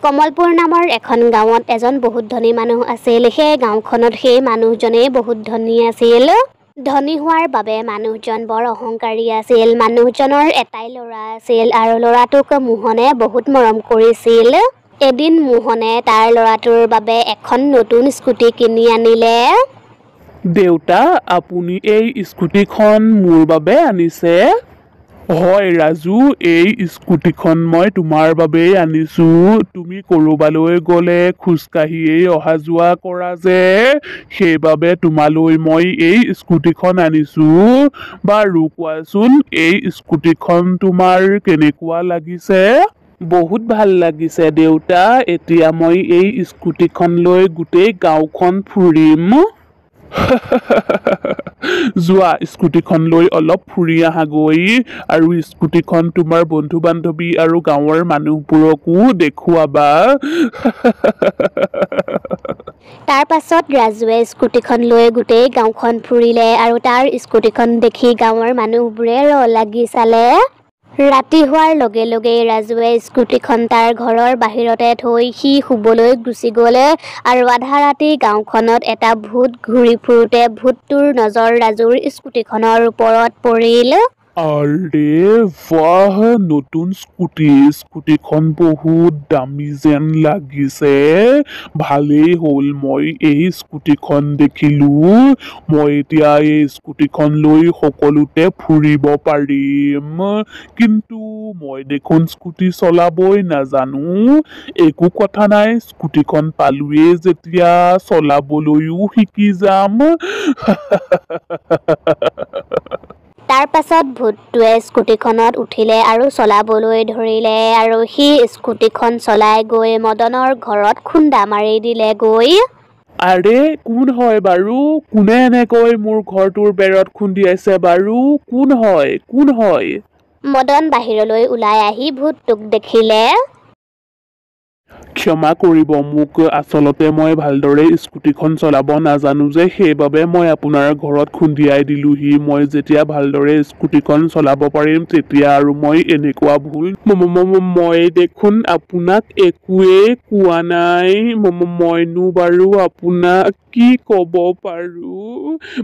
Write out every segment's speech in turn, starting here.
কমলপুৰ নামৰ এখন গাঁৱত এজন বহুত ধনী মানুহ আছিল। সেই গাঁওখনত সেই মানুহজনেই বহুত ধনী আছিল। ধনী হোৱাৰ বাবে মানুহজন বৰ অহংকাৰী আছিল। মানুহজনৰ এটাই ল'ৰা আছিল আৰু ল'ৰাটোক মোহনে বহুত মৰম কৰিছিল। এদিন মোহনে তাৰ ল'ৰাটোৰ বাবে এখন নতুন স্কুটি কিনি আনিলে। দেউতা, আপুনি এই স্কুটিখন মোৰ বাবে আনিছে? হয় ৰাজু, এই স্কুটিখন মই তোমাৰ বাবেই আনিছো। তুমি ক'ৰবালৈ গ'লে খোজকাঢ়িয়েই অহা যোৱা কৰা যে, সেইবাবে তোমালৈ মই এই স্কুটিখন আনিছো। বাৰু কোৱাচোন, এই স্কুটিখন তোমাৰ কেনেকুৱা লাগিছে? বহুত ভাল লাগিছে দেউতা। এতিয়া মই এই স্কুটিখন লৈ গোটেই গাঁওখন ফুৰিম। যোৱা, স্কুটিখন লৈ অলপ ফুৰি আহাগৈ আৰু স্কুটিখন তোমাৰ বন্ধু বান্ধৱী আৰু গাঁৱৰ মানুহবোৰকো দেখুৱাবা। তাৰ পাছত ৰাজুৱে স্কুটিখন লৈ গোটেই গাঁওখন ফুৰিলে আৰু তাৰ স্কুটিখন দেখি গাঁৱৰ মানুহবোৰে লাগি চালে। ৰাতি হোৱাৰ লগে লগেই ৰাজুৱে স্কুটিখন তাৰ ঘৰৰ বাহিৰতে থৈ সি শুবলৈ গুচি গ'ল আৰু আধা ৰাতি গাঁওখনত এটা ভূত ঘূৰি ফুৰোতে ভূতটোৰ নজৰ ৰাজুৰ স্কুটিখনৰ ওপৰত পৰিল। আৰে বাহ, নতুন স্কুটিখন বহুত দামী যেন লাগিছে। ভালেই হ'ল মই এই স্কুটিখন দেখিলো। মই এতিয়া এই স্কুটিখন লৈ সকলোতে ফুৰিব পাৰিম। কিন্তু মই দেখোন স্কুটি চলাবই নাজানো। একো কথা নাই, স্কুটিখন পালোৱেই যেতিয়া চলাবলৈও শিকি যাম। তাৰ পাছত ভূতটোৱে স্কুটিখনত উঠিলে আৰু চলাবলৈ ধৰিলে আৰু সি স্কুটিখন চলাই গৈ মদনৰ ঘৰত খুন্দা মাৰি দিলেগৈ। আৰে কোন হয় বাৰু? কোনে এনেকৈ মোৰ ঘৰটোৰ বেৰত খুন্দিয়াইছে বাৰু? কোন হয়? মদন বাহিৰলৈ ওলাই আহি ভূতটোক দেখিলে। ক্ষমা কৰিব মোক, আচলতে মই ভালদৰে স্কুটিখন চলাব নাজানো যে, সেইবাবে মই আপোনাৰ ঘৰত খুন্দিয়াই দিলোহি। মই যেতিয়া ভালদৰে স্কুটিখন চলাব পাৰিম তেতিয়া আৰু মই এনেকুৱা ভুল মই দেখোন আপোনাক একোৱেই কোৱা নাই। মইনো বাৰু আপোনাক কি ক'ব পাৰো?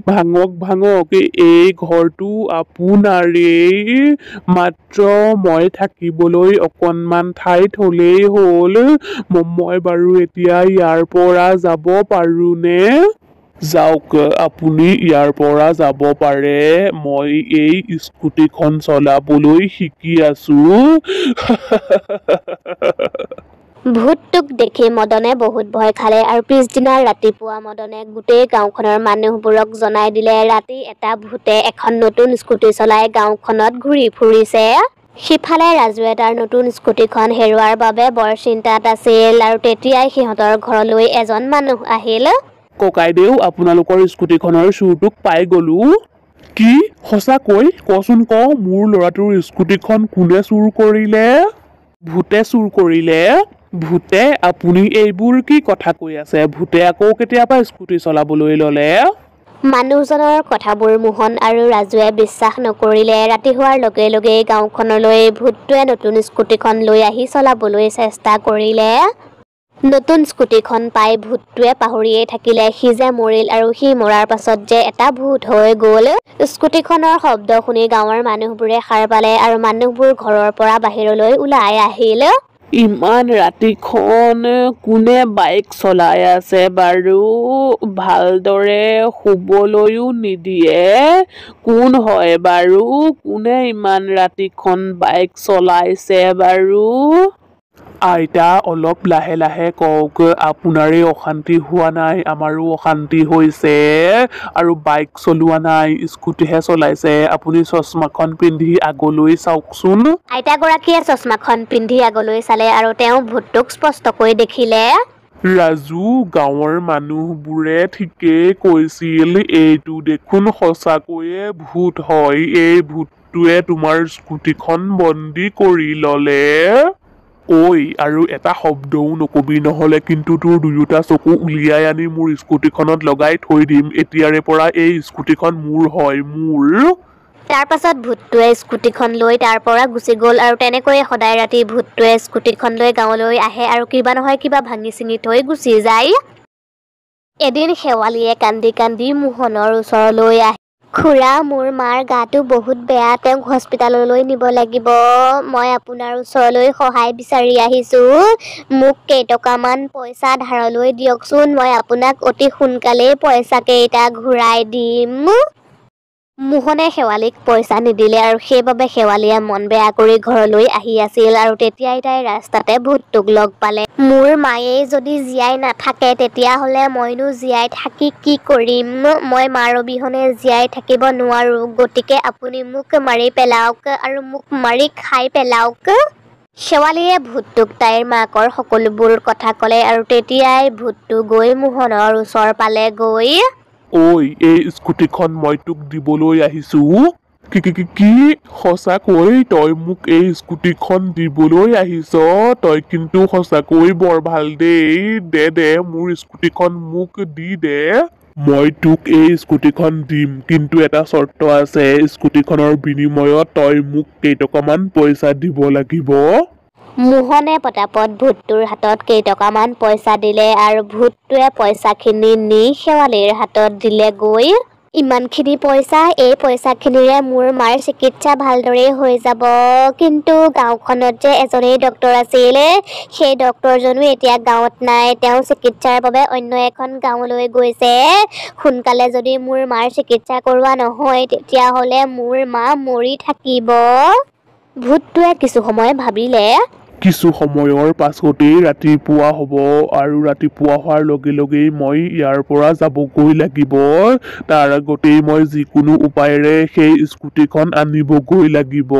ভাঙক, এই ঘৰটো আপোনাৰেই। মাত্ৰ মই থাকিবলৈ অকণমান ঠাই থলেই হ'ল। মই বাৰু এতিয়া ইয়াৰ পৰা যাব পাৰোনে? যাওক, আপুনি ইয়াৰ পৰা যাব পাৰে। মই এই স্কুটিখন চলাবলৈ শিকি আছো। ভূতটোক দেখি মদনে বহুত ভয় খালে আৰু পিছদিনা ৰাতিপুৱা মদনে গোটেই গাঁওখনৰ মানুহবোৰক জনাই দিলে, ৰাতি এটা ভূতে এখন নতুন স্কুটি চলাই গাঁওখনত ঘূৰি ফুৰিছে। সিফালে ৰাজুৱে তাৰ নতুন স্কুটিখন হেৰুৱাৰ বাবে বৰ চিন্তাত আছিল আৰু তেতিয়াই সিহঁতৰ ঘৰলৈ এজন মানুহ আহিল। ককাইদেউ, আপোনালোকৰ স্কুটিখনৰ চোৰটোক পাই গলো। কি? সঁচাকৈ? কচোন ক, মোৰ ল'ৰাটোৰ স্কুটিখন কোনে চুৰ কৰিলে? ভূতে চুৰ কৰিলে? ভূতে? আপুনি এইবোৰ কি কথা কৈ আছে? ভূতে আকৌ কেতিয়াবা স্কুটি চলাবলৈ ল'লে? মানুহজনৰ কথাবোৰ মোহন আৰু ৰাজুৱে বিশ্বাস নকৰিলে। ৰাতি হোৱাৰ লগে লগেই গাঁওখনলৈ ভূতটোৱে নতুন স্কুটিখন লৈ আহি চলাবলৈ চেষ্টা কৰিলে। নতুন স্কুটিখন পাই ভূতটোৱে পাহৰিয়েই থাকিলে সি যে মৰিল আৰু সি মৰাৰ পাছত যে এটা ভূত হৈ গ'ল। স্কুটিখনৰ শব্দ শুনি গাঁৱৰ মানুহবোৰে সাৰ পালে আৰু মানুহবোৰ ঘৰৰ পৰা বাহিৰলৈ ওলাই আহিল। ইমান ৰাতিখন কোনে বাইক চলাই আছে বাৰু? ভালদৰে শুবলৈও নিদিয়ে। কোন হয় বাৰু? কোনে ইমান ৰাতিখন বাইক চলাইছে বাৰু? আইতা, অলপ লাহে লাহে কওক। আপোনাৰে অশান্তি হোৱা নাই, আমাৰো অশান্তি হৈছে। আৰু বাইক চলোৱা নাই, স্কুটিহে চলাইছে। আপুনি চশমাখন পিন্ধি আগলৈ চাওকচোন। আইতাগৰাকীয়ে চশমাখন পিন্ধি আগলৈ চালে আৰু তেওঁ ভূতটোক স্পষ্টকৈ দেখিলে। ৰাজু, গাঁৱৰ মানুহবোৰে ঠিকেই কৈছিল, এইটো দেখোন সঁচাকৈয়ে ভূত হয়। এই ভূতটোৱে তোমাৰ স্কুটিখন বন্দী কৰি ল'লে। ঐ, আৰু এটা শব্দও নকবি, নহ'লে কিন্তু তোৰ দুয়োটা চকু উলিয়াই আনি মোৰ স্কুটিখনত লগাই থৈ দিম। এতিয়াৰে পৰা এই স্কুটিখন মোৰ হয়, মোৰ। তাৰ পাছত ভূতটোৱে স্কুটিখন লৈ তাৰ পৰা গুচি গ'ল আৰু তেনেকৈয়ে সদায় ৰাতি ভূতটোৱে স্কুটিখন লৈ গাঁৱলৈ আহে আৰু কিবা নহয় কিবা ভাঙি চিঙি থৈ গুচি যায়। এদিন শেৱালিয়ে কান্দি কান্দি মোহনৰ ওচৰলৈ আহে। খুৰা, মোৰ মাৰ গাটো বহুত বেয়া, তেওঁক হস্পিতাললৈ নিব লাগিব। মই আপোনাৰ ওচৰলৈ সহায় বিচাৰি আহিছোঁ। মোক কেইটকামান পইচা ধাৰলৈ দিয়কচোন, মই আপোনাক অতি সোনকালেই পইচা কেইটা ঘূৰাই দিম। মোহনে শেৱালিক পইচা নিদিলে আৰু সেইবাবে শেৱালিয়ে মন বেয়া কৰি ঘৰলৈ আহি আছিল আৰু তেতিয়াই তাই ৰাস্তাতে ভূতটোক লগ পালে। মোৰ মায়েই যদি জীয়াই নাথাকে তেতিয়াহ'লে মইনো জীয়াই থাকি কি কৰিম? মই মাৰ অবিহনে জীয়াই থাকিব নোৱাৰো, গতিকে আপুনি মোক মাৰি পেলাওক আৰু মোক মাৰি খাই পেলাওক। শেৱালিয়ে ভূতটোক তাইৰ মাকৰ সকলোবোৰ কথা ক'লে আৰু তেতিয়াই ভূতটো গৈ মোহনৰ ওচৰ পালেগৈ। ঐ, এই স্কুটিখন মই তোক দিবলৈ আহিছো। কি সঁচাকৈ তই মোক এই স্কুটিখন দিবলৈ আহিছ? তই কিন্তু সঁচাকৈ বৰ ভাল দেই। দে মোৰ স্কুটিখন মোক দি দে। মই তোক এই স্কুটিখন দিম, কিন্তু এটা চৰ্ত আছে। স্কুটিখনৰ বিনিময়ত তই মোক কেইটকামান পইচা দিব লাগিব। মোহনে পটাপট ভূতটোৰ হাতত কেইটকামান পইচা দিলে আৰু ভূতটোৱে পইচাখিনি নি শেৱালিৰ হাতত দিলেগৈ। ইমানখিনি পইচা, এই পইচাখিনিৰে মোৰ মাৰ চিকিৎসা ভালদৰে হৈ যাব। কিন্তু গাঁওখনত যে এজনেই ডক্তৰ আছিল, সেই ডক্তৰজনো এতিয়া গাঁৱত নাই। তেওঁ চিকিৎসাৰ বাবে অন্য এখন গাঁৱলৈ গৈছে। সোনকালে যদি মোৰ মাৰ চিকিৎসা কৰোৱা নহয় তেতিয়াহ'লে মোৰ মা মৰি থাকিব। ভূতটোৱে কিছু সময় ভাবিলে। কিছু সময়ৰ পাছতেই ৰাতিপুৱা হ'ব আৰু ৰাতিপুৱা হোৱাৰ লগে লগেই মই ইয়াৰ পৰা যাবগৈ লাগিব। তাৰ আগতেই মই যিকোনো উপায়েৰে সেই স্কুটিখন আনিবগৈ লাগিব।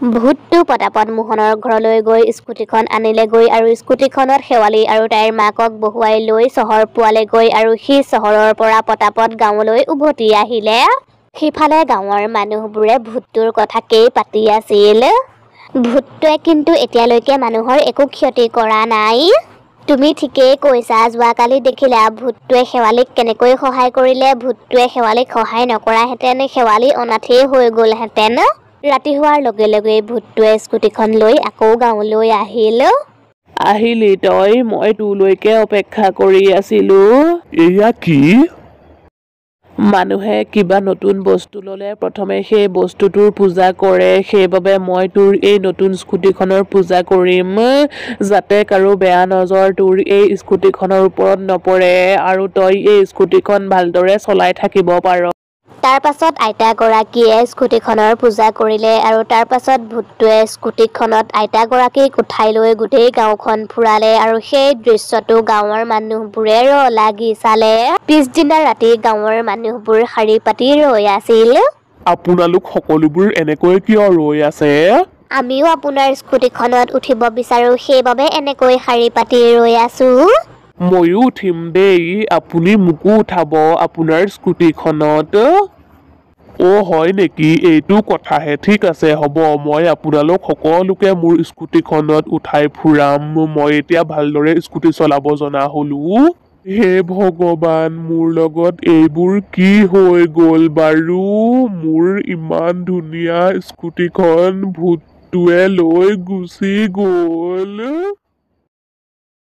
ভূতটো পটাপট মোহনৰ ঘৰলৈ গৈ স্কুটিখন আনিলেগৈ আৰু স্কুটিখনত শেৱালি আৰু তাইৰ মাকক বহুৱাই লৈ চহৰ পোৱালেগৈ আৰু সি চহৰৰ পৰা পটাপট গাঁৱলৈ উভতি আহিলে। সিফালে গাঁৱৰ মানুহবোৰে ভূতটোৰ কথাকেই পাতি আছিল। ভূতটোৱে কিন্তু এতিয়ালৈকে মানুহৰ একো ক্ষতি কৰা নাই। তুমি ঠিকেই কৈছা, যোৱাকালি দেখিলা ভূতটোৱে শেৱালিক কেনেকৈ সহায় কৰিলে। ভূতটোৱে শেৱালিক সহায় নকৰাহেঁতেন শেৱালি অনাথেই হৈ গ'লহেঁতেন। ৰাতি হোৱাৰ লগে লগে ভূতটোৱে স্কুটিখন লৈ আকৌ গাঁৱলৈ আহিল। আহিলি তই? মই তোলৈকে অপেক্ষা কৰি আছিলো। এয়া কি? মানুহে কিবা নতুন বস্তু ল'লে প্ৰথমে সেই বস্তুটোৰ পূজা কৰে। সেইবাবে মই তোৰ এই নতুন স্কুটিখনৰ পূজা কৰিম, যাতে কাৰো বেয়া নজৰ তোৰ এই স্কুটিখনৰ ওপৰত নপৰে আৰু তই এই স্কুটিখন ভালদৰে চলাই থাকিব পাৰ। তাৰ পাছত আইতাগৰাকীয়ে স্কুটিখনৰ পূজা কৰিলে আৰু তাৰ পাছত ভূতটোৱে স্কুটিখনত আইতাগৰাকীক উঠাই লৈ গোটেই গাঁওখন ফুৰালে আৰু সেই দৃশ্যটো গাঁৱৰ মানুহবোৰে লাগি চালে। পিছদিনা ৰাতি গাঁৱৰ মানুহবোৰ শাৰী পাতি ৰৈ আছিল। আপোনালোক সকলোবোৰ এনেকৈ কিয় ৰৈ আছে? আমিও আপোনাৰ স্কুটিখনত উঠিব বিচাৰো, সেইবাবে এনেকৈ শাৰী পাতি ৰৈ আছো। ময়ো উঠিম দেই, আপুনি মোকো উঠাব আপোনাৰ স্কুটিখনত। হয় নেকি? এইটো কথাহে। ঠিক আছে, হ'ব, মই আপোনালোক সকলোকে মোৰ স্কুটিখনত উঠাই ফুৰাম। মই এতিয়া ভালদৰে স্কুটি চলাব জনা হ'লো। হে ভগৱান, মোৰ লগত এইবোৰ কি হৈ গ'ল বাৰু? মোৰ ইমান ধুনীয়া স্কুটিখন ভূতটোৱে লৈ গুচি গ'ল।